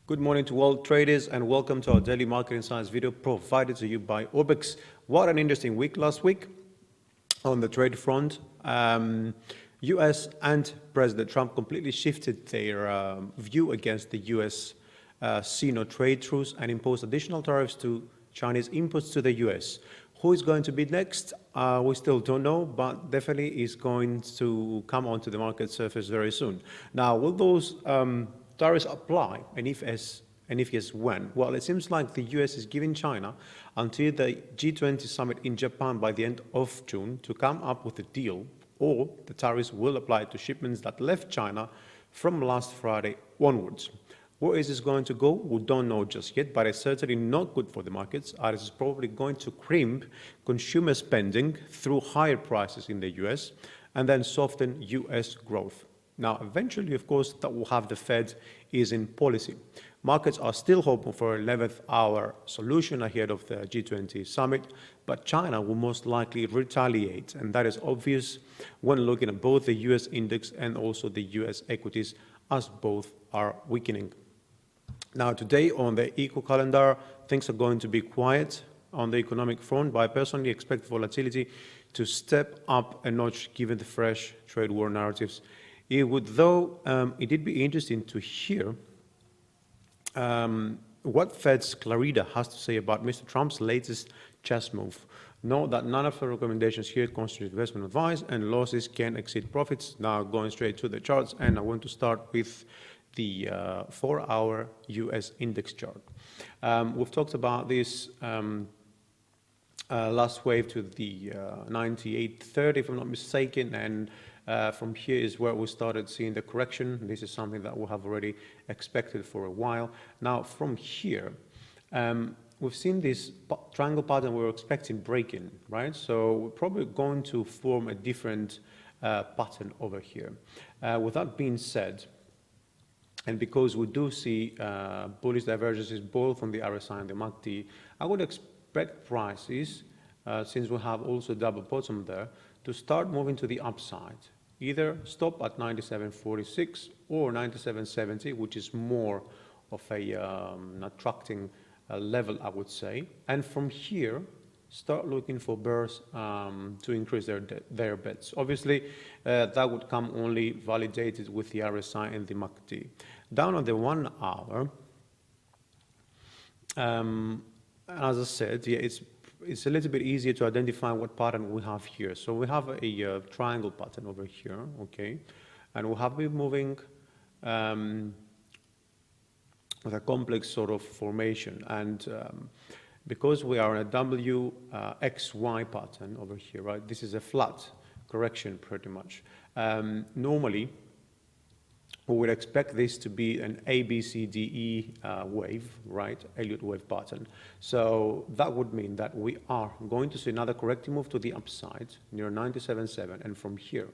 Good morning to all traders and welcome to our daily market insights video provided to you by Orbex. What an interesting week last week on the trade front. US and President Trump completely shifted their view against the US Sino trade truce and imposed additional tariffs to Chinese imports to the US. Who is going to be next? We still don't know, but definitely is going to come onto the market surface very soon. Now, will those tariffs apply, and if yes, when? Well, it seems like the US is giving China until the G20 summit in Japan by the end of June to come up with a deal, or the tariffs will apply to shipments that left China from last Friday onwards. Where is this going to go? We don't know just yet, but it's certainly not good for the markets, as it's probably going to crimp consumer spending through higher prices in the US and then soften US growth. Now, eventually, of course, that will have the Fed easing policy. Markets are still hoping for an 11th hour solution ahead of the G20 summit, but China will most likely retaliate, and that is obvious when looking at both the US index and also the US equities, as both are weakening. Now, today on the eco calendar, things are going to be quiet on the economic front, but I personally expect volatility to step up a notch given the fresh trade war narratives. It would, though, it'd be interesting to hear what Fed's Clarida has to say about Mr. Trump's latest chess move. Note that none of the recommendations here constitute investment advice, and losses can exceed profits. Now, going straight to the charts, and I want to start with the 4-hour US index chart. We've talked about this last wave to the 98.30, if I'm not mistaken, and from here is where we started seeing the correction. This is something that we have already expected for a while. Now, from here, we've seen this triangle pattern we were expecting breaking, right? So we're probably going to form a different pattern over here. With that being said, and because we do see bullish divergences both on the RSI and the MACD, I would expect prices, since we have also double bottom there, to start moving to the upside. Either stop at 97.46 or 97.70, which is more of an attracting level, I would say. And from here, start looking for bears to increase their bets. Obviously, that would come only validated with the RSI and the MACD. Down on the 1 hour, as I said, yeah, it's a little bit easier to identify what pattern we have here. So we have a triangle pattern over here, okay? And we have been moving with a complex sort of formation. And because we are in a WXY pattern over here, right? This is a flat correction pretty much. Normally, we would expect this to be an ABCDE wave, right? Elliott wave pattern. So that would mean that we are going to see another corrective move to the upside near 97.7, and from here,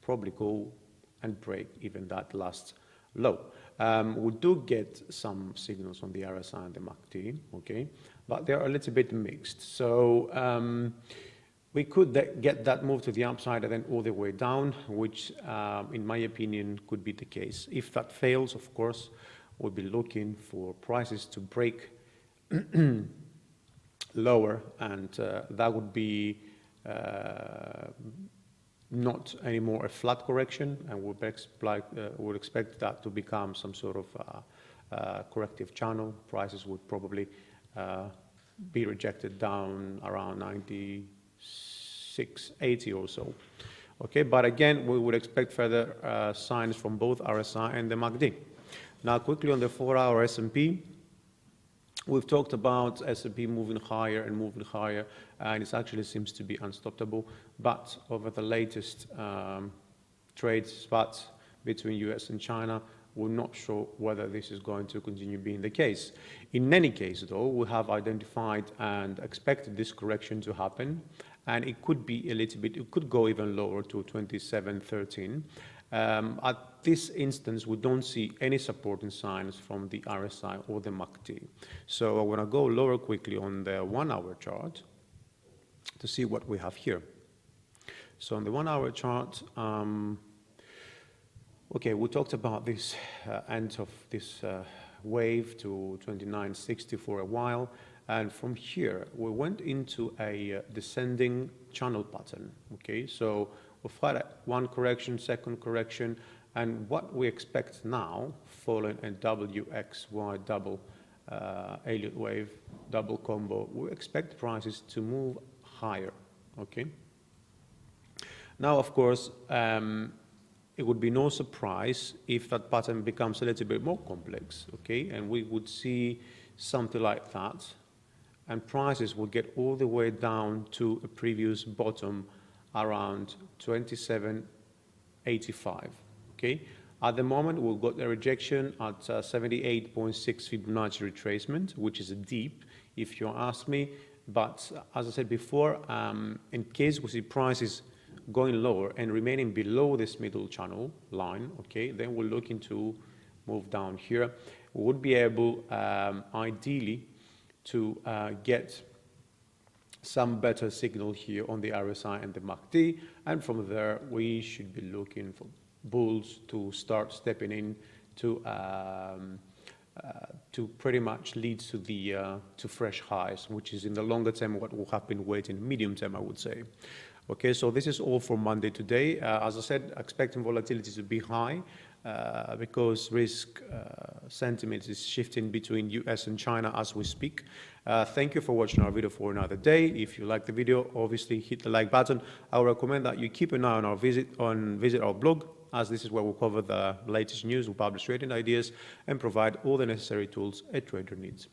probably go and break even that last low. We do get some signals on the RSI and the MACD, okay? But they're a little bit mixed. So we could get that move to the upside and then all the way down, which, in my opinion, could be the case. If that fails, of course, we'll be looking for prices to break lower, and that would be not anymore a flat correction, and would expect that to become some sort of corrective channel. Prices would probably be rejected down around 96.80 or so. Okay, but again, we would expect further signs from both RSI and the MACD. Now, quickly on the 4-hour S&P, we've talked about S&P moving higher, and it actually seems to be unstoppable. But over the latest trade spots between US and China, we're not sure whether this is going to continue being the case. In any case, though, we have identified and expected this correction to happen, and it could be a little bit, it could go even lower to 27.13. At this instance, we don't see any supporting signs from the RSI or the MACD. So I want to go lower quickly on the 1-hour chart to see what we have here. So on the 1-hour chart, okay, we talked about this end of this wave to 29.60 for a while. And from here, we went into a descending channel pattern, okay? So we've had one correction, second correction, and what we expect now, following a WXY double Elliott wave, double combo, we expect prices to move higher, okay? Now, of course, it would be no surprise if that pattern becomes a little bit more complex, okay? And we would see something like that, and prices will get all the way down to a previous bottom around 27.85, okay? At the moment, we've got a rejection at 78.6 Fibonacci retracement, which is a deep, if you ask me. But as I said before, in case we see prices going lower and remaining below this middle channel line, okay, then we're looking to move down here. We would be able, ideally, to get some better signal here on the RSI and the MACD, and from there we should be looking for bulls to start stepping in to pretty much lead to the to fresh highs, which is in the longer term what will have been waiting, medium term I would say. Okay, so this is all for Monday today. As I said, expecting volatility to be high because risk sentiment is shifting between US and China as we speak. Thank you for watching our video for another day. If you like the video, obviously hit the like button. I would recommend that you keep an eye on our visit our blog, as this is where we'll cover the latest news, we'll publish trading ideas and provide all the necessary tools a trader needs.